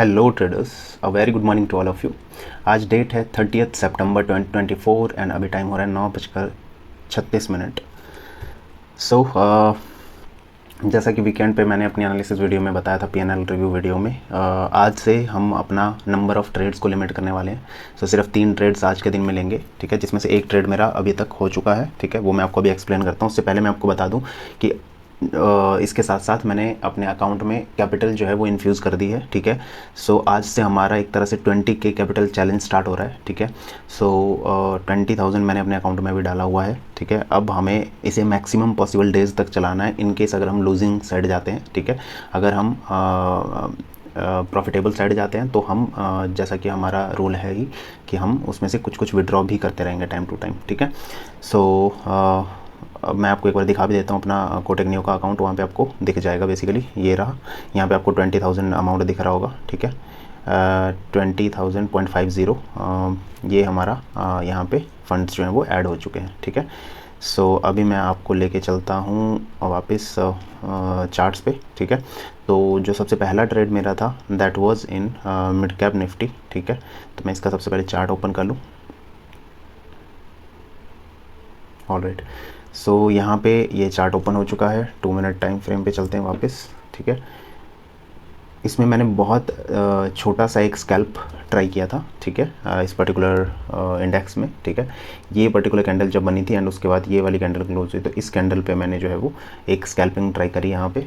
Hello traders, a very good morning to all of you. आज date है 30 सितंबर 2024 and अभी time हो रहा है 9:36। सो जैसा कि वीकेंड पे मैंने अपनी एनालिसिस वीडियो में बताया था, पीएनएल रिव्यू वीडियो में, आज से हम अपना नंबर ऑफ़ ट्रेड्स को लिमिट करने वाले हैं। सो सिर्फ 3 ट्रेड्स आज के दिन में लेंगे, ठीक है, जिसमें से एक ट्रेड मेरा अभी तक हो चुका है, ठीक है, वो मैं आपको अभी एक्सप्लेन करता हूँ। उससे पहले मैं आपको बता दूँ कि इसके साथ साथ मैंने अपने अकाउंट में कैपिटल जो है वो इन्फ्यूज़ कर दी है, ठीक है। सो आज से हमारा एक तरह से 20K कैपिटल चैलेंज स्टार्ट हो रहा है, ठीक है। सो 20,000 मैंने अपने अकाउंट में भी डाला हुआ है, ठीक है। अब हमें इसे मैक्सिमम पॉसिबल डेज तक चलाना है, इन केस अगर हम लूजिंग साइड जाते हैं, ठीक है। अगर हम प्रॉफिटेबल साइड जाते हैं तो हम जैसा कि हमारा रूल है ही कि हम उसमें से कुछ कुछ विड्रॉ भी करते रहेंगे टाइम टू टाइम, ठीक है। सो अब मैं आपको एक बार दिखा भी देता हूँ अपना कोटक न्यू का अकाउंट, वहाँ पे आपको दिख जाएगा। बेसिकली ये रहा, यहाँ पे आपको 20,000 अमाउंट दिख रहा होगा, ठीक है। 20,000.50 ये हमारा यहाँ पे फंड्स जो हैं वो ऐड हो चुके हैं, ठीक है। सो अभी मैं आपको लेके चलता हूँ वापस चार्ट्स पे, ठीक है। तो जो सबसे पहला ट्रेड मेरा था that was in mid cap Nifty, ठीक है। तो मैं इसका सबसे पहले चार्ट ओपन कर लूँ। ऑलराइट, सो यहाँ पे ये चार्ट ओपन हो चुका है। 2 मिनट टाइम फ्रेम पे चलते हैं वापस, ठीक है। इसमें मैंने बहुत छोटा सा एक स्कैल्प ट्राई किया था, ठीक है, इस पर्टिकुलर इंडेक्स में, ठीक है। ये पर्टिकुलर कैंडल जब बनी थी एंड उसके बाद ये वाली कैंडल क्लोज हुई, तो इस कैंडल पे मैंने जो है वो एक स्कैल्पिंग ट्राई करी यहाँ पे,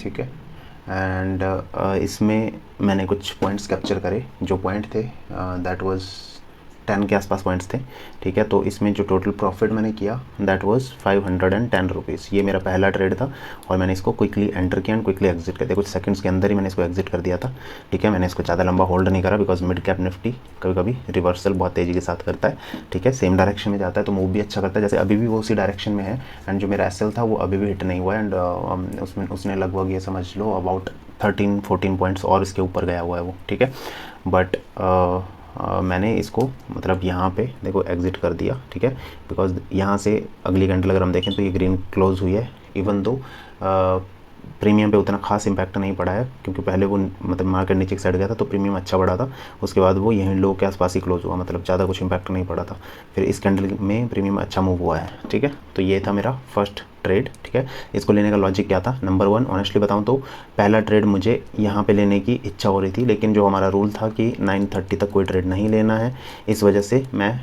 ठीक है। एंड इसमें मैंने कुछ पॉइंट्स कैप्चर करे। जो पॉइंट थे दैट वाज 10 के आसपास पॉइंट्स थे, ठीक है। तो इसमें जो टोटल प्रॉफिट मैंने किया दैट वाज 510 रुपीज़। ये मेरा पहला ट्रेड था और मैंने इसको क्विकली एंटर किया एंड क्विकली एग्जिट कर दिया। कुछ सेकंड्स के अंदर ही मैंने इसको एग्जिट कर दिया था, ठीक है। मैंने इसको ज़्यादा लंबा होल्ड नहीं करा बिकॉज मिड कैप निफ्टी कभी कभी रिवर्सल बहुत तेज़ी के साथ करता है, ठीक है। सेम डायरेक्शन में जाता है तो मूव भी अच्छा करता है, जैसे अभी भी वो उसी डायरेक्शन में है। एंड जो मेरा एसएल था वो अभी भी हिट नहीं हुआ है एंड उसने लगभग ये समझ लो अबाउट 13-14 पॉइंट्स और इसके ऊपर गया हुआ है वो, ठीक है। बट मैंने इसको मतलब यहाँ पे देखो एग्ज़िट कर दिया, ठीक है। बिकॉज यहाँ से अगली कैंडल अगर हम देखें तो ये ग्रीन क्लोज हुई है, इवन दो प्रीमियम पे उतना खास इम्पैक्ट नहीं पड़ा है क्योंकि पहले वो मतलब मार्केट नीचे की साइड गया था तो प्रीमियम अच्छा बढ़ा था, उसके बाद वो यहीं लो के आसपास ही क्लोज हुआ, मतलब ज़्यादा कुछ इम्पैक्ट नहीं पड़ा था। फिर इस कैंडल में प्रीमियम अच्छा मूव हुआ है, ठीक है। तो ये था मेरा फर्स्ट ट्रेड, ठीक है। इसको लेने का लॉजिक क्या था? नंबर 1, ऑनेस्टली बताऊं तो पहला ट्रेड मुझे यहाँ पे लेने की इच्छा हो रही थी, लेकिन जो हमारा रूल था कि 9:30 तक कोई ट्रेड नहीं लेना है, इस वजह से मैं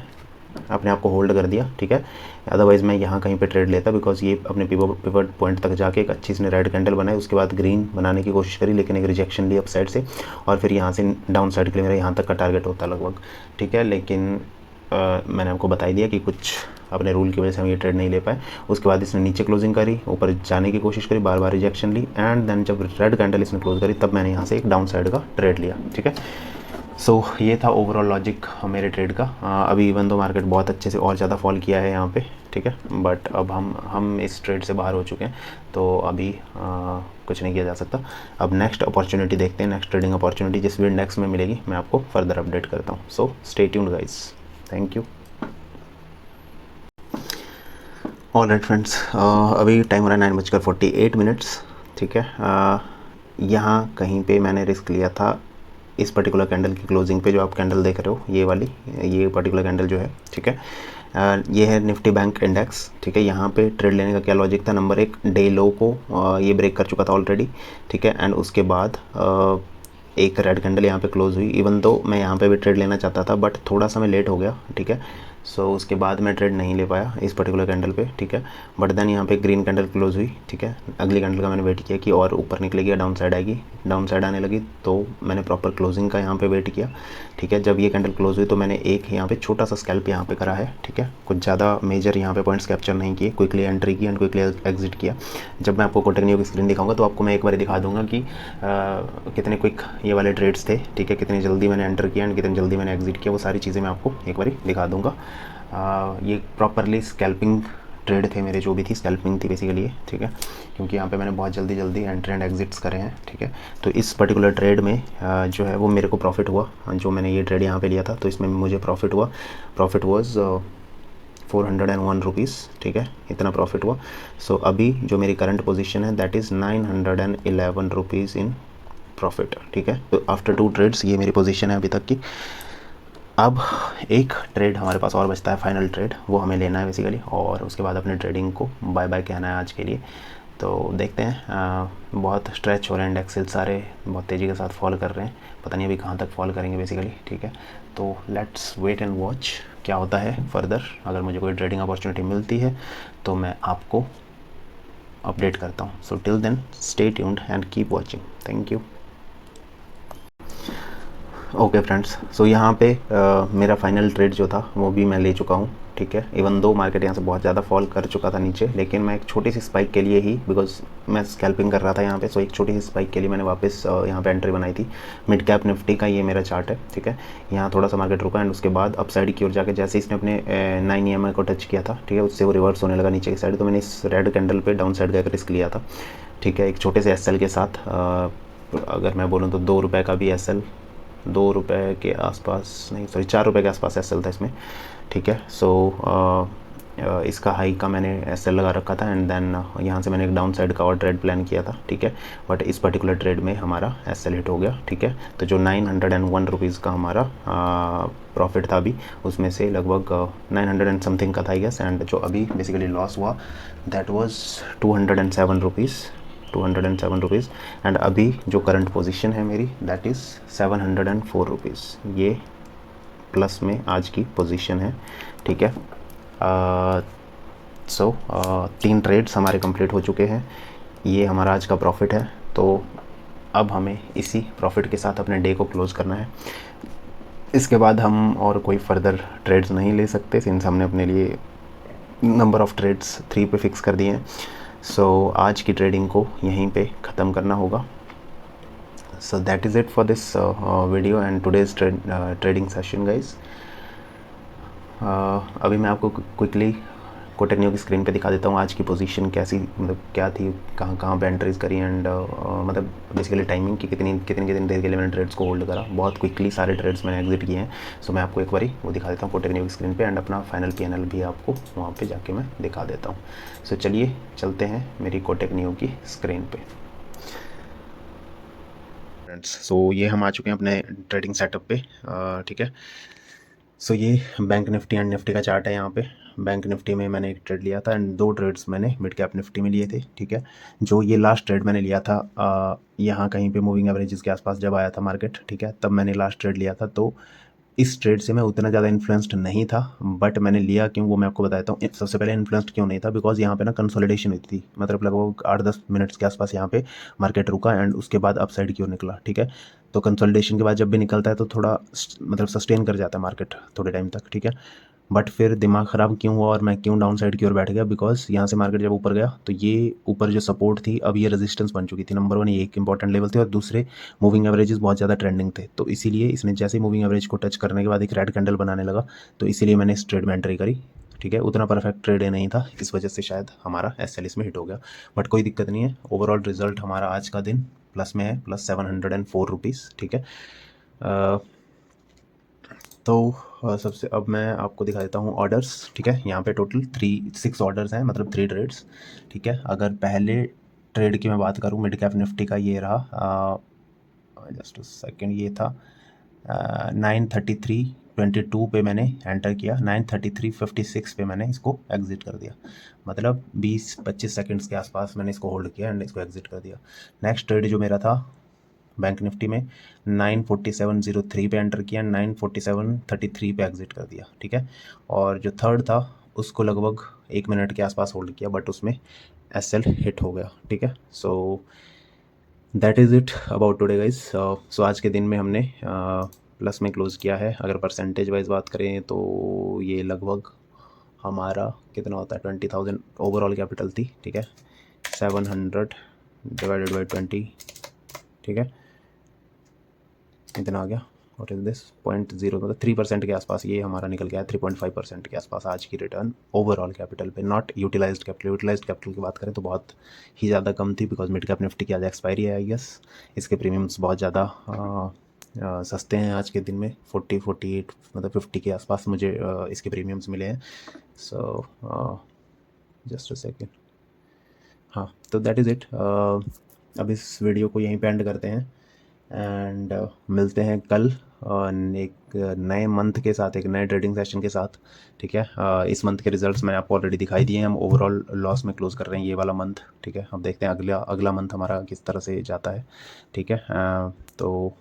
अपने आप को होल्ड कर दिया, ठीक है। अदरवाइज़ मैं यहाँ कहीं पे ट्रेड लेता बिकॉज ये अपने पिवट पॉइंट तक जाके एक अच्छी इसने रेड कैंडल बनाई, उसके बाद ग्रीन बनाने की कोशिश करी लेकिन एक रिजेक्शन ली अप साइड से, और फिर यहाँ से डाउन साइड के लिए मेरा यहाँ तक का टारगेट होता लगभग, ठीक है। लेकिन मैंने आपको बता ही दिया कि कुछ अपने रूल की वजह से हम ये ट्रेड नहीं ले पाए। उसके बाद इसने नीचे क्लोजिंग करी, ऊपर जाने की कोशिश करी, बार बार रिजेक्शन ली एंड देन जब रेड कैंडल इसने क्लोज करी तब मैंने यहाँ से एक डाउन साइड का ट्रेड लिया, ठीक है। सो ये था ओवरऑल लॉजिक मेरे ट्रेड का। अभी इवन दो मार्केट बहुत अच्छे से और ज़्यादा फॉल किया है यहाँ पे, ठीक है, बट अब हम इस ट्रेड से बाहर हो चुके हैं तो अभी कुछ नहीं किया जा सकता। अब नेक्स्ट अपॉर्चुनिटी देखते हैं, नेक्स्ट ट्रेडिंग अपॉर्चुनिटी जिस भी इंडेक्स में मिलेगी मैं आपको फर्दर अपडेट करता हूँ। So stay tuned guys, thank you. Alright friends, अभी टाइम हो रहा है 9:48, ठीक है। यहाँ कहीं पे मैंने रिस्क लिया था इस पर्टिकुलर कैंडल की क्लोजिंग पे, जो आप कैंडल देख रहे हो ये वाली, ये पर्टिकुलर कैंडल जो है, ठीक है। ये है निफ्टी बैंक इंडेक्स, ठीक है। यहाँ पे ट्रेड लेने का क्या लॉजिक था? नंबर 1, डे लो को ये ब्रेक कर चुका था ऑलरेडी, ठीक है। एंड उसके बाद एक रेड कैंडल यहाँ पे क्लोज हुई, इवन तो मैं यहाँ पे भी ट्रेड लेना चाहता था बट थोड़ा सा मैं लेट हो गया, ठीक है। सो उसके बाद मैं ट्रेड नहीं ले पाया इस पर्टिकुलर कैंडल पे, ठीक है। बट देन यहाँ पे ग्रीन कैंडल क्लोज हुई, ठीक है। अगली कैंडल का मैंने वेट किया कि और ऊपर निकलेगी या डाउन साइड आएगी, डाउन साइड आने लगी तो मैंने प्रॉपर क्लोजिंग का यहाँ पे वेट किया, ठीक है। जब ये कैंडल क्लोज हुई तो मैंने एक यहाँ पे छोटा सा स्कैल्प यहाँ पे करा है, ठीक है। कुछ ज़्यादा मेजर यहाँ पे पॉइंट्स कैप्चर नहीं किए, क्विकली एंट्री की एंड क्विकली एग्जिट किया। जब मैं आपको कोटक न्यू की स्क्रीन दिखाऊंगा तो आपको मैं एक बार दिखा दूंगा कि कितने क्विक ये वाले ट्रेड्स थे, ठीक है, कितनी जल्दी मैंने एंटर किया एंड कितनी जल्दी मैंने एग्जिट किया, वो सारी चीज़ें मैं आपको एक बार दिखा दूंगा। ये प्रॉपरली स्कैल्पिंग ट्रेड थे मेरे, जो भी थी स्कैल्पिंग थी बेसिकली, ठीक है, क्योंकि यहाँ पे मैंने बहुत जल्दी एंट्री एंड एग्जिट्स करे हैं, ठीक है। तो इस पर्टिकुलर ट्रेड में जो है वो मेरे को प्रॉफिट हुआ, जो मैंने ये ट्रेड यहाँ पे लिया था तो इसमें मुझे प्रॉफिट हुआ, प्रॉफिट वॉज 401 रुपीज़, ठीक है, इतना प्रॉफिट हुआ। सो अभी जो मेरी करंट पोजीशन है that is 911 rupees in profit, ठीक है। तो आफ्टर 2 ट्रेड्स ये मेरी पोजीशन है अभी तक की। अब एक ट्रेड हमारे पास और बचता है, फाइनल ट्रेड, वो हमें लेना है बेसिकली, और उसके बाद अपने ट्रेडिंग को बाय बाय कहना है आज के लिए। तो देखते हैं, बहुत स्ट्रेच हो रहे हैं इंडेक्सेस सारे, बहुत तेज़ी के साथ फॉल कर रहे हैं, पता नहीं अभी कहाँ तक फॉल करेंगे बेसिकली, ठीक है। तो लेट्स वेट एंड वॉच क्या होता है फर्दर। अगर मुझे कोई ट्रेडिंग अपॉर्चुनिटी मिलती है तो मैं आपको अपडेट करता हूँ। So till then stay tuned and keep watching. Thank you. Okay friends, so यहाँ पे मेरा फाइनल ट्रेड जो था वो भी मैं ले चुका हूँ, ठीक है। इवन दो मार्केट यहाँ से बहुत ज़्यादा फॉल कर चुका था नीचे, लेकिन मैं एक छोटी सी स्पाइक के लिए ही, बिकॉज मैं स्कैल्पिंग कर रहा था यहाँ पे, सो एक छोटी सी स्पाइक के लिए मैंने वापस यहाँ पे एंट्री बनाई थी। मिड कैप निफ्टी का ये मेरा चार्ट है, ठीक है। यहाँ थोड़ा सा मार्केट रुका एंड उसके बाद अप साइड की ओर जाके जैसे इसने अपने 9 EMI को टच किया था, ठीक है, उससे वो रिवर्स होने लगा नीचे की साइड, तो मैंने इस रेड कैंडल पर डाउन साइड का रिस्क लिया था, ठीक है, एक छोटे से SL के साथ। अगर मैं बोलूँ तो 2 रुपये का भी SL, 2 रुपये के आसपास, नहीं सॉरी 4 रुपये के आसपास SL था इसमें, ठीक है। सो इसका हाई का मैंने SL लगा रखा था एंड देन यहाँ से मैंने एक डाउन साइड का और ट्रेड प्लान किया था, ठीक है। बट इस पर्टिकुलर ट्रेड में हमारा SL हिट हो गया, ठीक है। तो जो 901 रुपीज़ का हमारा प्रॉफिट था अभी, उसमें से लगभग 900 एंड समथिंग का था आई गेस, एंड जो अभी बेसिकली लॉस हुआ that was 207 rupees, 207 rupees. And अभी जो करंट पोजीशन है मेरी दैट इज़ 704 रुपीज़, ये प्लस में आज की पोजीशन है, ठीक है। सो 3 ट्रेड्स हमारे कंप्लीट हो चुके हैं, ये हमारा आज का प्रॉफिट है। तो अब हमें इसी प्रॉफिट के साथ अपने डे को क्लोज़ करना है। इसके बाद हम और कोई फर्दर ट्रेड्स नहीं ले सकते, सिंस हमने अपने लिए नंबर ऑफ़ ट्रेड्स 3 पे फिक्स कर दिए हैं। सो आज की ट्रेडिंग को यहीं पे ख़त्म करना होगा। सो that is it for this video and today's trading session guys. अभी मैं आपको क्विकली कोटक न्यू की स्क्रीन पे दिखा देता हूँ आज की पोजीशन कैसी, मतलब क्या थी, कहाँ कहाँ पे एंट्रीज़ करी एंड मतलब बेसिकली टाइमिंग की कितनी देर के लिए मैंने ट्रेड्स को होल्ड करा। बहुत क्विकली सारे ट्रेड्स मैंने एग्जिट किए हैं। सो मैं आपको एक बारी वो दिखा देता हूँ कोटक न्यू की स्क्रीन पे एंड अपना फाइनल PNL भी आपको वहाँ पे जाके मैं दिखा देता हूँ। सो चलिए चलते हैं मेरी कोटक न्यू की स्क्रीन पे। फ्रेंड्स, सो ये हम आ चुके हैं अपने ट्रेडिंग सेटअप पे, ठीक है। सो ये बैंक निफ्टी एंड निफ्टी का चार्ट है। यहाँ पे बैंक निफ्टी में मैंने एक ट्रेड लिया था एंड 2 ट्रेड्स मैंने मिड कैप निफ्टी में लिए थे, ठीक है। जो ये लास्ट ट्रेड मैंने लिया था यहाँ कहीं पे मूविंग एवरेजेस के आसपास जब आया था मार्केट, ठीक है, तब मैंने लास्ट ट्रेड लिया था। तो इस ट्रेड से मैं उतना ज़्यादा इन्फ्लुएंस्ड नहीं था, बट मैंने लिया क्यों वो मैं आपको बताता हूँ। सबसे पहले इन्फ्लुएंस्ड क्यों नहीं था, बिकॉज यहाँ पे ना कंसोलिडेशन हुई थी, मतलब लगभग 8-10 मिनट्स के आसपास यहाँ पे मार्केट रुका एंड उसके बाद अप साइड की ओर निकला, ठीक है। तो कंसोलिडेशन के बाद जब भी निकलता है तो थोड़ा मतलब सस्टेन कर जाता है मार्केट थोड़े टाइम तक, ठीक है। बट फिर दिमाग ख़राब क्यों हुआ और मैं क्यों डाउन साइड की ओर बैठ गया, बिकॉज यहाँ से मार्केट जब ऊपर गया तो ये ऊपर जो सपोर्ट थी अब ये रेजिस्टेंस बन चुकी थी। नंबर 1 ये एक इंपॉर्टेंट लेवल थे और दूसरे मूविंग एवरेजेस बहुत ज़्यादा ट्रेंडिंग थे, तो इसीलिए इसने जैसे मूविंग एवरेज को टच करने के बाद एक रेड कैंडल बनाने लगा, तो इसीलिए मैंने इस ट्रेड में एंट्री करी, ठीक है। उतना परफेक्ट ट्रेड नहीं था, इस वजह से शायद हमारा SL इसमें हिट हो गया, बट कोई दिक्कत नहीं है। ओवरऑल रिजल्ट हमारा आज का दिन प्लस में है, प्लस 704 रुपीज़, ठीक है। तो सबसे अब मैं आपको दिखा देता हूँ ऑर्डर्स, ठीक है। यहाँ पे टोटल 6 ऑर्डर्स हैं, मतलब 3 ट्रेड्स, ठीक है। अगर पहले ट्रेड की मैं बात करूँ मिड कैप निफ्टी का, ये रहा, जस्ट सेकेंड, ये था 933.22 पे मैंने एंटर किया, 933.56 पे मैंने इसको एग्ज़िट कर दिया, मतलब 20-25 सेकंड्स के आसपास मैंने इसको होल्ड किया एंड इसको एग्ज़िट कर दिया। नेक्स्ट ट्रेड जो मेरा था बैंक निफ्टी में 947.03 पे एंटर किया, 947.33 पे एग्ज़िट कर दिया, ठीक है। और जो थर्ड था उसको लगभग 1 मिनट के आसपास होल्ड किया, बट उसमें SL हिट हो गया, ठीक है। So that is it about today guys. So आज के दिन में हमने प्लस में क्लोज़ किया है। अगर परसेंटेज वाइज बात करें तो ये लगभग हमारा कितना होता है, 20,000 ओवरऑल कैपिटल थी, ठीक है। 700 डिवाइडेड बाई 20, ठीक है, इतना आ गया। व्हाट इज़ दिस 0.0, मतलब 3% के आसपास ये हमारा निकल गया है, 3.5% के आसपास आज की रिटर्न ओवरऑल कैपिटल पे, not utilized capital. Utilized capital की बात करें तो बहुत ही ज़्यादा कम थी, बिकॉज मिड कैप निफ्टी की आज एक्सपायरी है आई गेस। इसके प्रीमियम्स बहुत ज़्यादा सस्ते हैं आज के दिन में, 48 मतलब 50 के आसपास मुझे इसके प्रीमियम्स मिले हैं। सो जस्ट अ सेकेंड, हाँ, तो दैट इज़ इट। अब इस वीडियो को यहीं पे एंड करते हैं। एंड मिलते हैं कल एक नए मंथ के साथ, एक नए ट्रेडिंग सेशन के साथ, ठीक है। इस मंथ के रिजल्ट्स मैंने आपको ऑलरेडी दिखाई दिए हैं, हम ओवरऑल लॉस में क्लोज कर रहे हैं ये वाला मंथ, ठीक है। अब देखते हैं अगला अगला मंथ हमारा किस तरह से जाता है, ठीक है। तो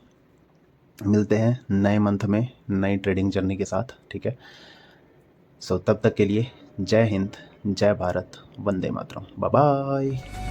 मिलते हैं नए मंथ में नई ट्रेडिंग जर्नी के साथ, ठीक है। सो तब तक के लिए जय हिंद, जय भारत, वंदे मातरम, बाय बाय।